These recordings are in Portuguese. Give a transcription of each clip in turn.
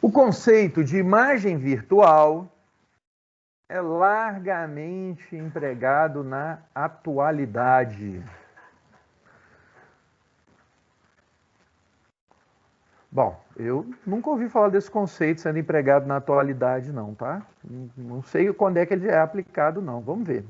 O conceito de imagem virtual é largamente empregado na atualidade. Bom, eu nunca ouvi falar desse conceito sendo empregado na atualidade, não, tá? Não sei quando é que ele é aplicado, não. Vamos ver.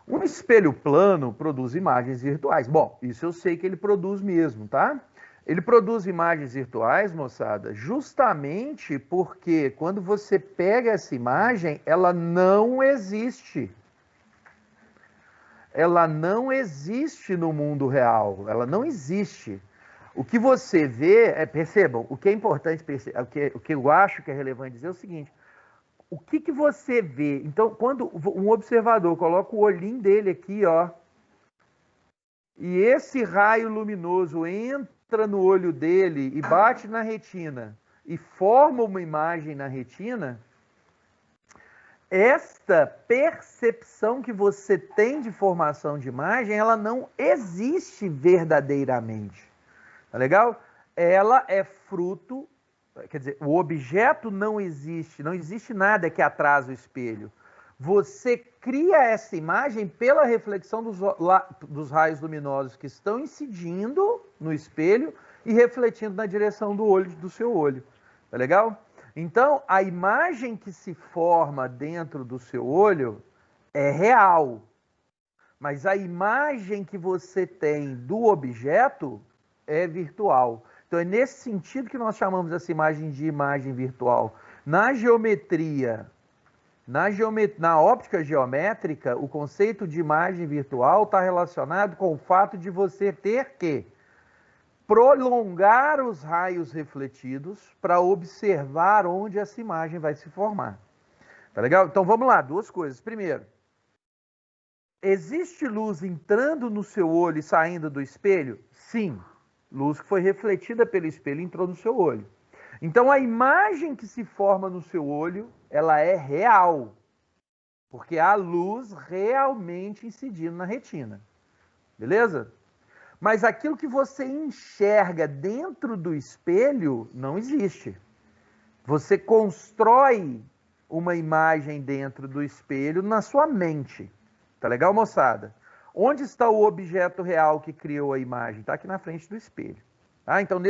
Um espelho plano produz imagens virtuais. Bom, isso eu sei que ele produz mesmo, tá? Ele produz imagens virtuais, moçada, justamente porque quando você pega essa imagem, ela não existe. Ela não existe no mundo real. Ela não existe. O que você vê, percebam, o que é importante, o que eu acho que é relevante dizer é o seguinte: o que você vê? Então, quando um observador coloca o olhinho dele aqui, ó, e esse raio luminoso entra no olho dele e bate na retina e forma uma imagem na retina, esta percepção que você tem de formação de imagem, ela não existe verdadeiramente. Tá legal? Ela é fruto, quer dizer, o objeto não existe nada que atrasa o espelho. Você cria essa imagem pela reflexão dos raios luminosos que estão incidindo no espelho e refletindo na direção do seu olho. Tá legal? Então, a imagem que se forma dentro do seu olho é real. Mas a imagem que você tem do objeto é virtual. Então é nesse sentido que nós chamamos essa imagem de imagem virtual. Na geometria, na óptica geométrica, o conceito de imagem virtual está relacionado com o fato de você ter que prolongar os raios refletidos para observar onde essa imagem vai se formar. Tá legal? Então vamos lá, duas coisas. Primeiro, existe luz entrando no seu olho e saindo do espelho? Sim. Luz que foi refletida pelo espelho e entrou no seu olho. Então a imagem que se forma no seu olho, ela é real. Porque há luz realmente incidindo na retina. Beleza? Mas aquilo que você enxerga dentro do espelho não existe. Você constrói uma imagem dentro do espelho na sua mente. Tá legal, moçada? Onde está o objeto real que criou a imagem? Está aqui na frente do espelho. Tá? Então,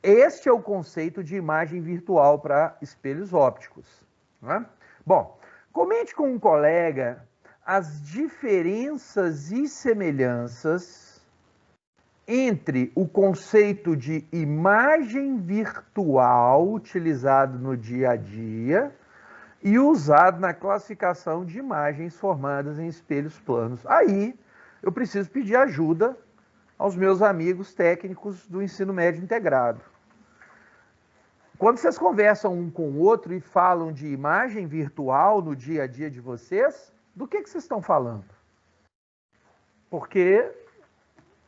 este é o conceito de imagem virtual para espelhos ópticos. Tá? Bom, comente com um colega as diferenças e semelhanças entre o conceito de imagem virtual utilizado no dia a dia e usado na classificação de imagens formadas em espelhos planos. Aí eu preciso pedir ajuda aos meus amigos técnicos do ensino médio integrado. Quando vocês conversam um com o outro e falam de imagem virtual no dia a dia de vocês, do que vocês estão falando? Porque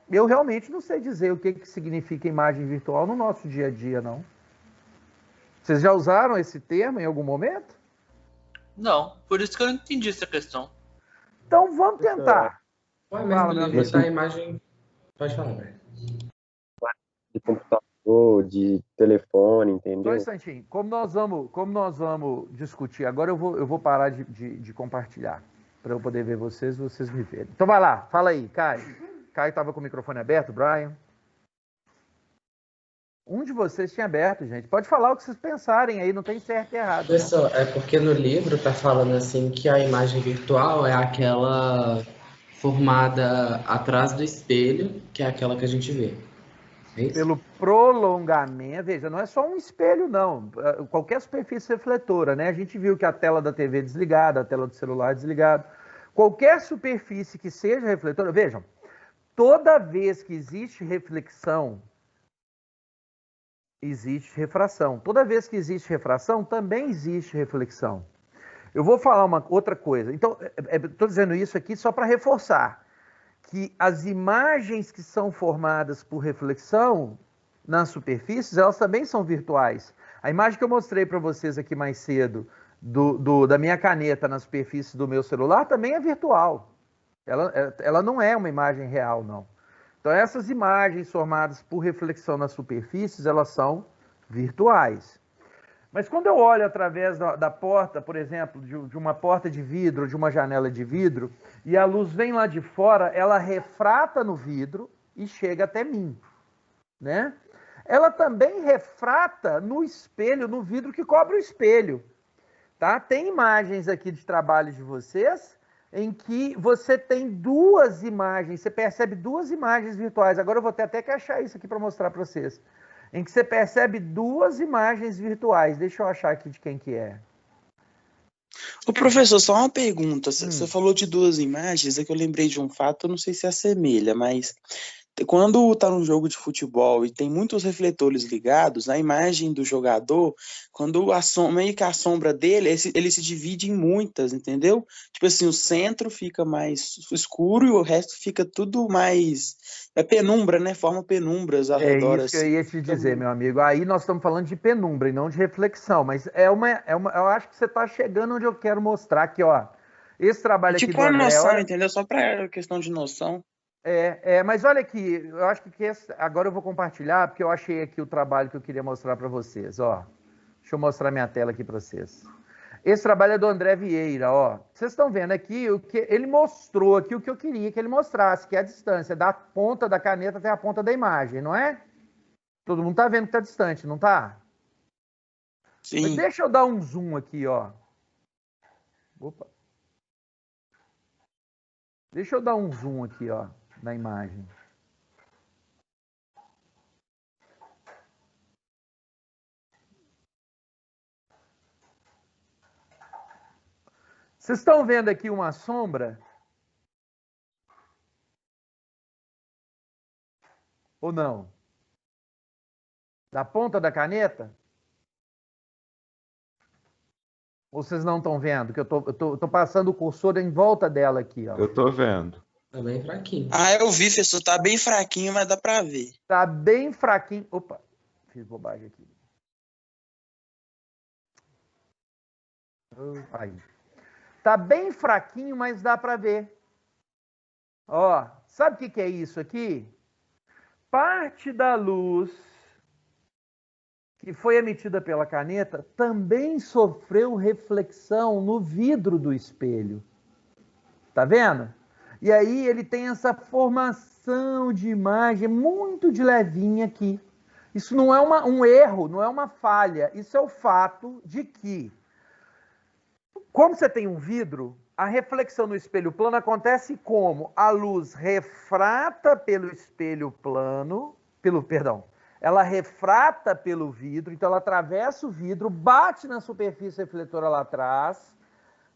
eu realmente não sei dizer o que significa imagem virtual no nosso dia a dia, não. Vocês já usaram esse termo em algum momento? Não, por isso que eu não entendi essa questão. Então vamos tentar. Ué, mas no livro da imagem... Pode falar, velho. De computador, de telefone, entendeu? Só um instantinho. Como nós vamos discutir, agora eu vou parar de compartilhar, para eu poder ver vocês me verem. Então vai lá, fala aí, Caio. Caio estava com o microfone aberto, Brian. Um de vocês tinha aberto, gente. Pode falar o que vocês pensarem aí, não tem certo e errado. Pessoal, é porque no livro tá falando assim que a imagem virtual é aquela formada atrás do espelho, que é aquela que a gente vê. É isso? Pelo prolongamento, veja, não é só um espelho, não. Qualquer superfície refletora, né? A gente viu que a tela da TV é desligada, a tela do celular é desligada. Qualquer superfície que seja refletora, vejam, toda vez que existe reflexão, existe refração. Toda vez que existe refração, também existe reflexão. Eu vou falar uma outra coisa. Então, estou dizendo isso aqui só para reforçar que as imagens que são formadas por reflexão nas superfícies, elas também são virtuais. A imagem que eu mostrei para vocês aqui mais cedo, da minha caneta na superfície do meu celular, também é virtual. Ela não é uma imagem real, não. Então, essas imagens formadas por reflexão nas superfícies, elas são virtuais. Mas quando eu olho através da porta, por exemplo, de uma porta de vidro, de uma janela de vidro, e a luz vem lá de fora, ela refrata no vidro e chega até mim, né? Ela também refrata no espelho, no vidro que cobre o espelho, tá? Tem imagens aqui de trabalho de vocês em que você tem duas imagens, você percebe duas imagens virtuais. Agora eu vou ter até que achar isso aqui para mostrar para vocês. Em que você percebe duas imagens virtuais. Deixa eu achar aqui de quem que é. Ô, professor, só uma pergunta. Você falou de duas imagens, é que eu lembrei de um fato, eu não sei se assemelha, mas quando tá num jogo de futebol e tem muitos refletores ligados, a imagem do jogador, quando meio que a sombra dele, ele se divide em muitas, entendeu? Tipo assim, o centro fica mais escuro e o resto fica tudo mais... É penumbra, né? Forma penumbras ao É redor, isso que eu assim. ia te dizer, meu amigo. Aí nós estamos falando de penumbra e não de reflexão, mas eu acho que você está chegando onde eu quero mostrar aqui, ó. Esse trabalho aqui Tipo do uma André, noção, olha, entendeu? Só para questão de noção. mas olha aqui, eu acho que agora eu vou compartilhar, porque eu achei aqui o trabalho que eu queria mostrar para vocês, ó. Deixa eu mostrar minha tela aqui para vocês. Esse trabalho é do André Vieira, ó. Vocês estão vendo aqui o que ele mostrou aqui, o que eu queria que ele mostrasse, que é a distância da ponta da caneta até a ponta da imagem, não é? Todo mundo tá vendo que tá distante, não tá? Mas Sim. deixa eu dar um zoom aqui, ó. Opa. Deixa eu dar um zoom aqui, ó, na imagem. Vocês estão vendo aqui uma sombra? Ou não? Da ponta da caneta? Ou vocês não estão vendo? Que eu tô passando o cursor em volta dela aqui, ó. Eu tô vendo. Tá bem fraquinho. Ah, eu vi, professor, tá bem fraquinho, mas dá pra ver. Tá bem fraquinho. Opa, fiz bobagem aqui. Aí. Tá bem fraquinho, mas dá para ver. Ó, sabe o que é isso aqui? Parte da luz que foi emitida pela caneta também sofreu reflexão no vidro do espelho. Tá vendo? E aí ele tem essa formação de imagem muito de levinha aqui. Isso não é um erro, não é uma falha. Isso é o fato de que, como você tem um vidro, a reflexão no espelho plano acontece como? A luz refrata pelo espelho plano, ela refrata pelo vidro, então ela atravessa o vidro, bate na superfície refletora lá atrás,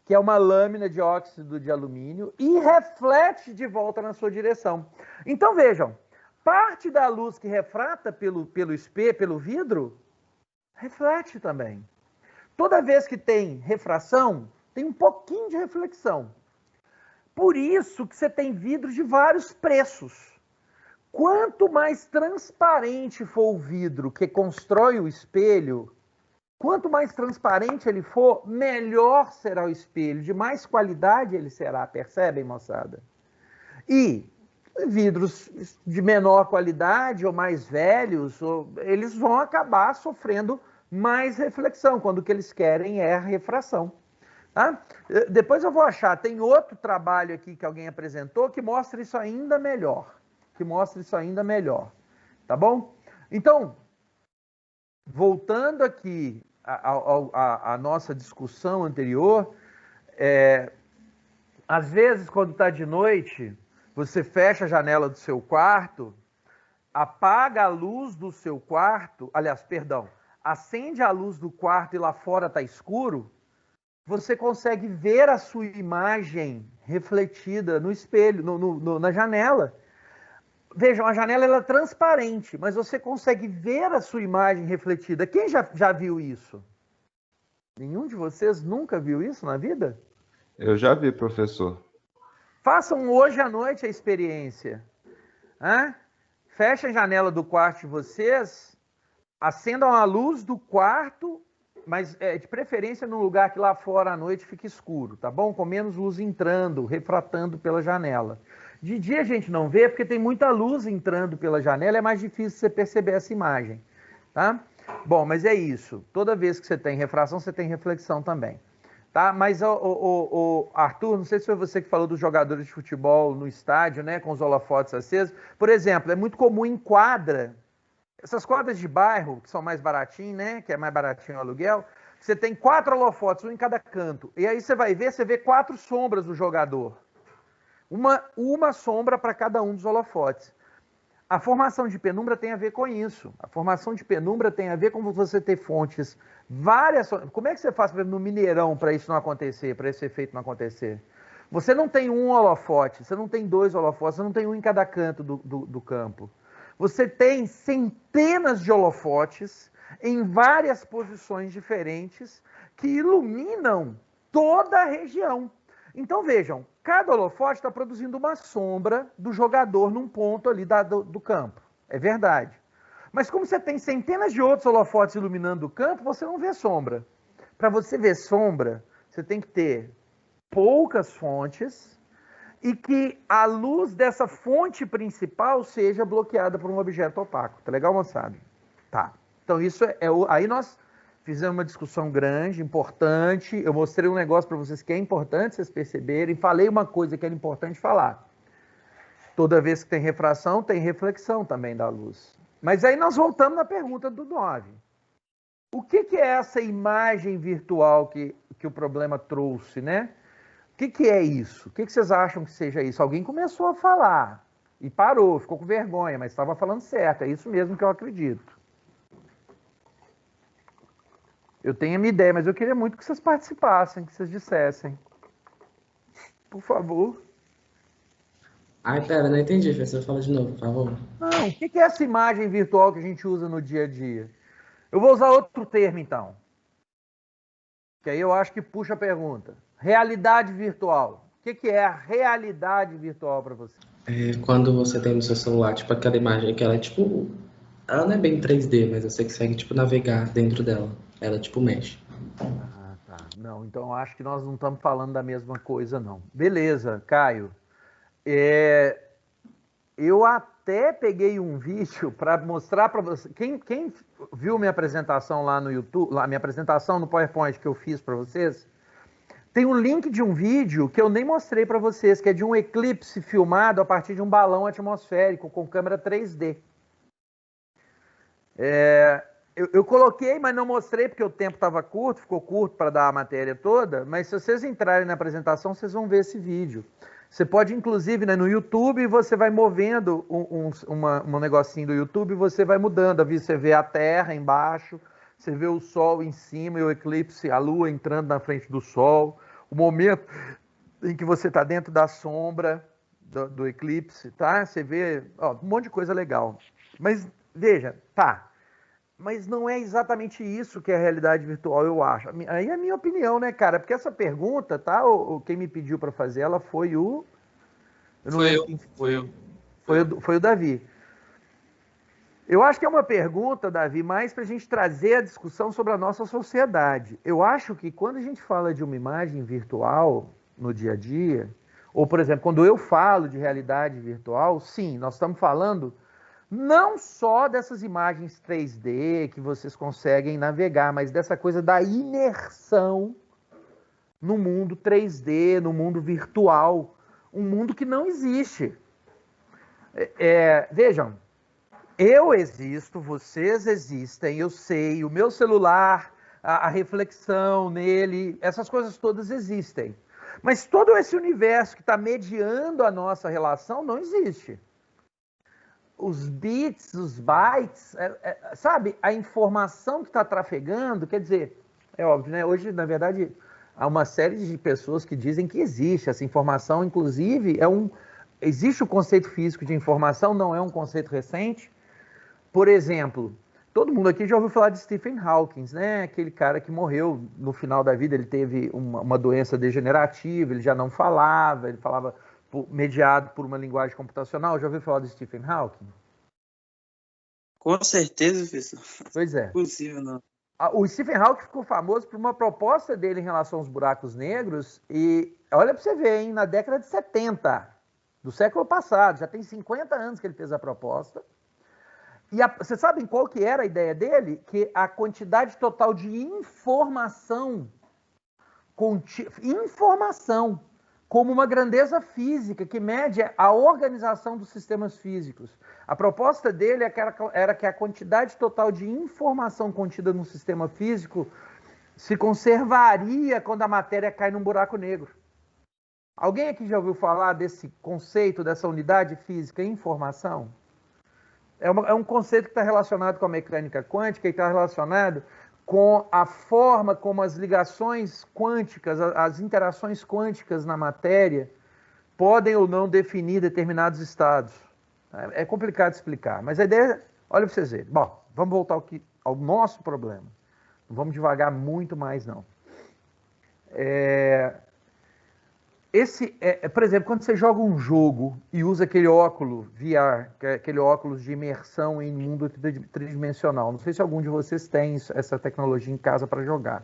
que é uma lâmina de óxido de alumínio, e reflete de volta na sua direção. Então vejam, parte da luz que refrata pelo espelho, pelo vidro, reflete também. Toda vez que tem refração, tem um pouquinho de reflexão. Por isso que você tem vidros de vários preços. Quanto mais transparente for o vidro que constrói o espelho, quanto mais transparente ele for, melhor será o espelho, de mais qualidade ele será, percebem, moçada? E vidros de menor qualidade ou mais velhos, eles vão acabar sofrendo mais reflexão, quando o que eles querem é a refração. Tá? Depois eu vou achar, tem outro trabalho aqui que alguém apresentou que mostra isso ainda melhor. Tá bom? Então, voltando aqui à nossa discussão anterior, às vezes quando está de noite, você fecha a janela do seu quarto, apaga a luz do seu quarto, acende a luz do quarto e lá fora está escuro, você consegue ver a sua imagem refletida no espelho, na janela. Vejam, a janela ela é transparente, mas você consegue ver a sua imagem refletida. Quem já viu isso? Nenhum de vocês nunca viu isso na vida? Eu já vi, professor. Façam hoje à noite a experiência. Fechem a janela do quarto de vocês, acendam a luz do quarto, mas de preferência num lugar que lá fora à noite fique escuro, tá bom? Com menos luz entrando, refratando pela janela. De dia a gente não vê porque tem muita luz entrando pela janela, é mais difícil você perceber essa imagem, tá? Bom, mas é isso. Toda vez que você tem refração, você tem reflexão também. Tá? Mas, Arthur, não sei se foi você que falou dos jogadores de futebol no estádio, né, com os holofotes acesos. Por exemplo, é muito comum em quadra, essas quadras de bairro, que são mais baratinhas, né, que é mais baratinho o aluguel, você tem 4 holofotes, um em cada canto. E aí você vai ver, você vê 4 sombras do jogador. Uma sombra para cada um dos holofotes. A formação de penumbra tem a ver com isso. A formação de penumbra tem a ver com você ter fontes várias. Como é que você faz, por exemplo, no Mineirão para isso não acontecer, para esse efeito não acontecer? Você não tem um holofote, você não tem 2 holofotes, você não tem um em cada canto do campo. Você tem centenas de holofotes em várias posições diferentes que iluminam toda a região. Então vejam, cada holofote está produzindo uma sombra do jogador num ponto ali do campo. É verdade. Mas como você tem centenas de outros holofotes iluminando o campo, você não vê sombra. Para você ver sombra, você tem que ter poucas fontes e que a luz dessa fonte principal seja bloqueada por um objeto opaco. Tá legal, moçada? Tá. Então isso aí nós fizemos uma discussão grande, importante. Eu mostrei um negócio para vocês que é importante vocês perceberem. Falei uma coisa que era importante falar. Toda vez que tem refração, tem reflexão também da luz. Mas aí nós voltamos na pergunta do 9. O que é essa imagem virtual que o problema trouxe, né? O que é isso? O que vocês acham que seja isso? Alguém começou a falar e parou, ficou com vergonha, mas estava falando certo. É isso mesmo que eu acredito. Eu tenho a minha ideia, mas eu queria muito que vocês participassem, que vocês dissessem. Por favor. Ai, pera, não entendi, professor. Fala de novo, por favor. Não, o que é essa imagem virtual que a gente usa no dia a dia? Eu vou usar outro termo, então. Que aí eu acho que puxa a pergunta. Realidade virtual. O que é a realidade virtual para você? É quando você tem no seu celular, tipo, aquela imagem que ela é tipo... Ela não é bem 3D, mas você consegue, tipo, navegar dentro dela. Ela, tipo, mexe. Ah, tá. Não, então eu acho que nós não estamos falando da mesma coisa, não. Beleza, Caio. Eu até peguei um vídeo para mostrar para você. Quem viu minha apresentação lá no YouTube, minha apresentação no PowerPoint que eu fiz para vocês, tem um link de um vídeo que eu nem mostrei para vocês, que é de um eclipse filmado a partir de um balão atmosférico com câmera 3D. Eu coloquei, mas não mostrei porque o tempo estava curto, ficou curto para dar a matéria toda, mas se vocês entrarem na apresentação, vocês vão ver esse vídeo. Você pode, inclusive, né, no YouTube, você vai movendo um negocinho do YouTube, você vai mudando. Você vê a Terra embaixo, você vê o Sol em cima e o eclipse, a Lua entrando na frente do Sol. O momento em que você está dentro da sombra do eclipse, tá? Você vê um monte de coisa legal. Mas, veja, tá. Mas não é exatamente isso que é a realidade virtual, eu acho. Aí é a minha opinião, né, cara? Porque essa pergunta, tá? Quem me pediu para fazer ela foi o... Foi o Davi. Eu acho que é uma pergunta, Davi, mais para a gente trazer a discussão sobre a nossa sociedade. Eu acho que quando a gente fala de uma imagem virtual no dia a dia, ou, por exemplo, quando eu falo de realidade virtual, sim, nós estamos falando... não só dessas imagens 3D que vocês conseguem navegar, mas dessa coisa da imersão no mundo 3D, no mundo virtual, um mundo que não existe. Vejam, eu existo, vocês existem, eu sei, o meu celular, a reflexão nele, essas coisas todas existem. Mas todo esse universo que está mediando a nossa relação não existe. Os bits, os bytes, sabe? A informação que está trafegando, quer dizer, é óbvio, né? Hoje, na verdade, há uma série de pessoas que dizem que existe essa informação, inclusive, existe o conceito físico de informação, não é um conceito recente. Por exemplo, todo mundo aqui já ouviu falar de Stephen Hawking, né? Aquele cara que morreu no final da vida, ele teve uma doença degenerativa, ele já não falava, ele falava... mediado por uma linguagem computacional. Já ouviu falar do Stephen Hawking? Com certeza, professor. Pois é. Possível, não. O Stephen Hawking ficou famoso por uma proposta dele em relação aos buracos negros e, olha para você ver, hein, na década de 70 do século passado, já tem 50 anos que ele fez a proposta, E vocês sabem qual que era a ideia dele? Que a quantidade total de informação como uma grandeza física que mede a organização dos sistemas físicos. A proposta dele era que a quantidade total de informação contida num sistema físico se conservaria quando a matéria cai num buraco negro. Alguém aqui já ouviu falar desse conceito, dessa unidade física, informação? É um conceito que está relacionado com a mecânica quântica e está relacionado com a forma como as ligações quânticas, as interações quânticas na matéria podem ou não definir determinados estados. É complicado explicar, mas a ideia, olha para vocês verem. Bom, vamos voltar ao nosso problema. Não vamos devagar muito mais, não. Por exemplo, quando você joga um jogo e usa aquele óculos VR, que é aquele óculos de imersão em mundo tridimensional, não sei se algum de vocês tem essa tecnologia em casa para jogar.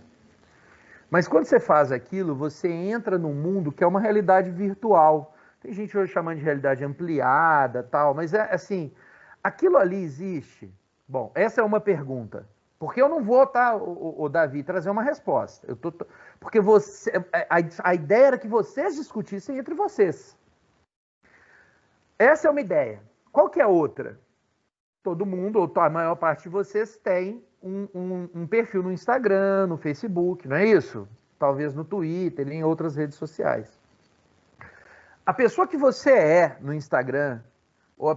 Mas quando você faz aquilo, você entra num mundo que é uma realidade virtual. Tem gente hoje chamando de realidade ampliada, tal, mas é assim, aquilo ali existe? Bom, essa é uma pergunta. Porque eu não vou, o Davi, trazer uma resposta. Porque a ideia era que vocês discutissem entre vocês. Essa é uma ideia. Qual que é a outra? Todo mundo, ou a maior parte de vocês, tem um perfil no Instagram, no Facebook, não é isso? Talvez no Twitter, em outras redes sociais. A pessoa que você é no Instagram, ou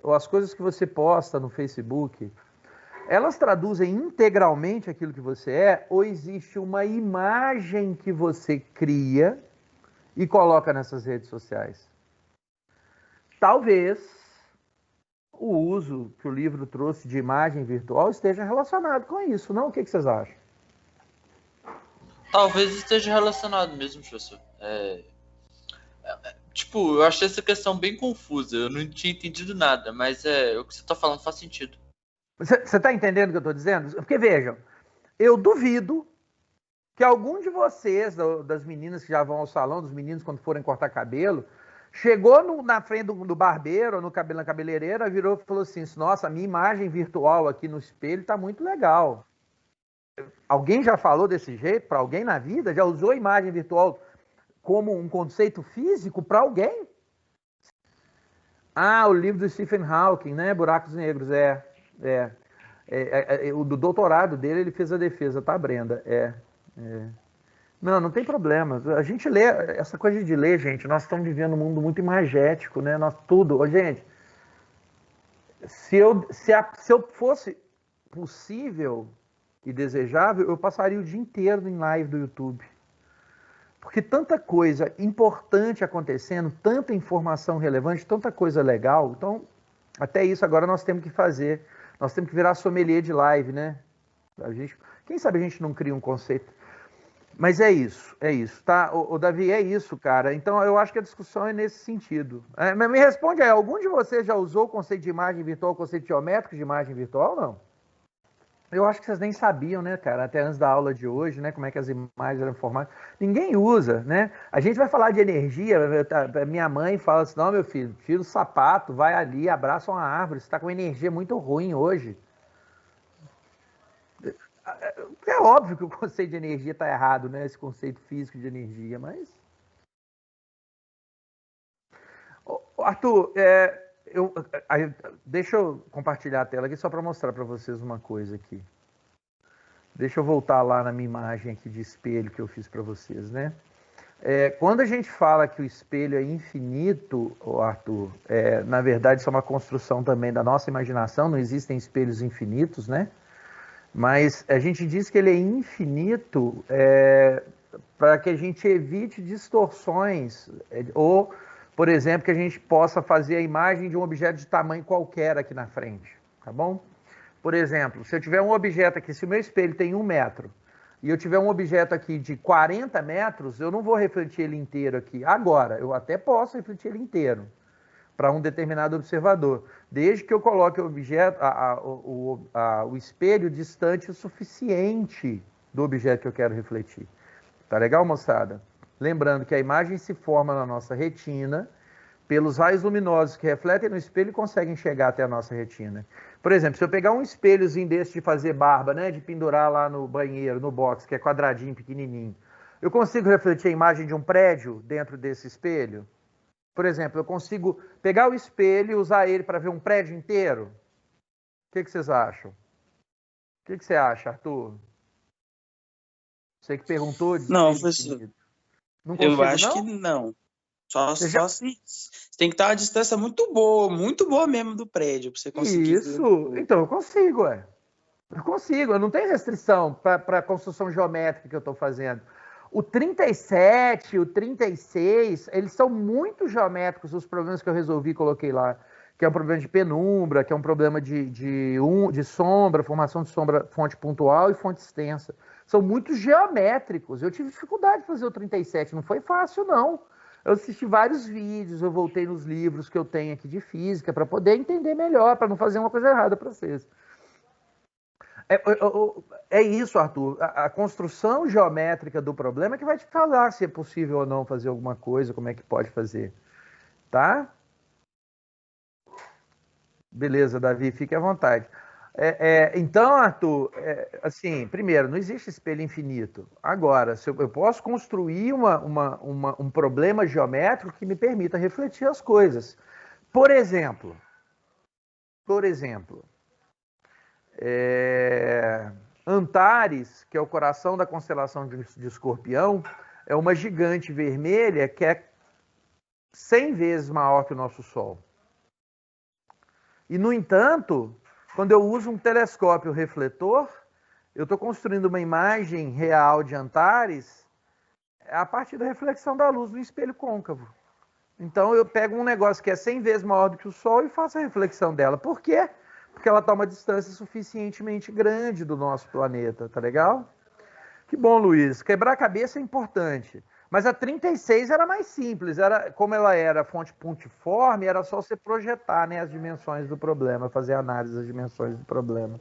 ou as coisas que você posta no Facebook, elas traduzem integralmente aquilo que você é, ou existe uma imagem que você cria e coloca nessas redes sociais? Talvez o uso que o livro trouxe de imagem virtual esteja relacionado com isso, não? O que vocês acham? Talvez esteja relacionado mesmo, professor. Eu achei essa questão bem confusa. Eu não tinha entendido nada, mas o que você está falando faz sentido. Você está entendendo o que eu estou dizendo? Porque, vejam, eu duvido que algum de vocês, das meninas que já vão ao salão, dos meninos quando forem cortar cabelo, chegou na frente do barbeiro ou na cabeleireira, virou e falou assim, nossa, a minha imagem virtual aqui no espelho está muito legal. Alguém já falou desse jeito para alguém na vida? Já usou a imagem virtual como um conceito físico para alguém? O livro do Stephen Hawking, né? Buracos Negros, o do doutorado dele, ele fez a defesa, tá, Brenda? Não tem problema. A gente lê, essa coisa de ler, gente, nós estamos vivendo um mundo muito imagético, né? Gente, se eu fosse possível e desejável, eu passaria o dia inteiro em live do YouTube. Porque tanta coisa importante acontecendo, tanta informação relevante, tanta coisa legal. Então, até isso agora nós temos que fazer. Nós temos que virar sommelier de live, né? Quem sabe a gente não cria um conceito. Mas é isso, tá? O Davi, é isso, cara. Então, eu acho que a discussão é nesse sentido. Me responde aí, algum de vocês já usou o conceito de imagem virtual, o conceito geométrico de imagem virtual ou não? Eu acho que vocês nem sabiam, né, cara, até antes da aula de hoje, né, como é que as imagens eram formadas. Ninguém usa, né? A gente vai falar de energia, minha mãe fala assim, não, meu filho, tira o sapato, vai ali, abraça uma árvore, você está com energia muito ruim hoje. É óbvio que o conceito de energia está errado, né, esse conceito físico de energia, mas... Arthur, deixa eu compartilhar a tela aqui só para mostrar para vocês uma coisa aqui. Deixa eu voltar lá na minha imagem aqui de espelho que eu fiz para vocês, né? Quando a gente fala que o espelho é infinito, Arthur, na verdade isso é uma construção também da nossa imaginação, não existem espelhos infinitos, né? Mas a gente diz que ele é infinito para que a gente evite distorções ou... Por exemplo, que a gente possa fazer a imagem de um objeto de tamanho qualquer aqui na frente, tá bom? Por exemplo, se eu tiver um objeto aqui, se o meu espelho tem 1 metro, e eu tiver um objeto aqui de 40 metros, eu não vou refletir ele inteiro aqui. Agora, eu até posso refletir ele inteiro para um determinado observador, desde que eu coloque o objeto, o espelho distante o suficiente do objeto que eu quero refletir. Tá legal, moçada? Lembrando que a imagem se forma na nossa retina pelos raios luminosos que refletem no espelho, conseguem chegar até a nossa retina. Por exemplo, se eu pegar um espelhozinho desse de fazer barba, né, de pendurar lá no banheiro, no box, que é quadradinho, pequenininho, eu consigo refletir a imagem de um prédio dentro desse espelho? Por exemplo, eu consigo pegar o espelho e usar ele para ver um prédio inteiro? O que vocês acham? O que você acha, Arthur? Você que perguntou. Não, professor. Não consigo, eu acho não? que não. Só já- se tem que estar uma distância muito boa mesmo do prédio para você conseguir ver. Isso. Então eu consigo, ué. Eu consigo, eu não tenho restrição para a construção geométrica que eu estou fazendo. O 37, o 36, eles são muito geométricos, os problemas que eu resolvi e coloquei lá. Que é um problema de penumbra, que é um problema de sombra, formação de sombra, fonte pontual e fonte extensa. São muito geométricos. Eu tive dificuldade de fazer o 37, não foi fácil, não. Eu assisti vários vídeos, eu voltei nos livros que eu tenho aqui de física para poder entender melhor, para não fazer uma coisa errada para vocês. É isso, Arthur. A construção geométrica do problema é que vai te falar se é possível ou não fazer alguma coisa, como é que pode fazer. Tá? Beleza, Davi, fique à vontade. Então, Arthur, assim, primeiro, não existe espelho infinito. Agora, eu posso construir um problema geométrico que me permita refletir as coisas. Por exemplo, Antares, que é o coração da constelação de Escorpião, é uma gigante vermelha que é 100 vezes maior que o nosso Sol. E, no entanto, quando eu uso um telescópio refletor, eu estou construindo uma imagem real de Antares a partir da reflexão da luz no espelho côncavo. Então, eu pego um negócio que é 100 vezes maior do que o Sol e faço a reflexão dela. Por quê? Porque ela está a uma distância suficientemente grande do nosso planeta, tá legal? Que bom, Luiz. Quebrar a cabeça é importante. Mas a 36 era mais simples. Como ela era fonte pontiforme, era só você projetar, né, as dimensões do problema, fazer análise das dimensões do problema.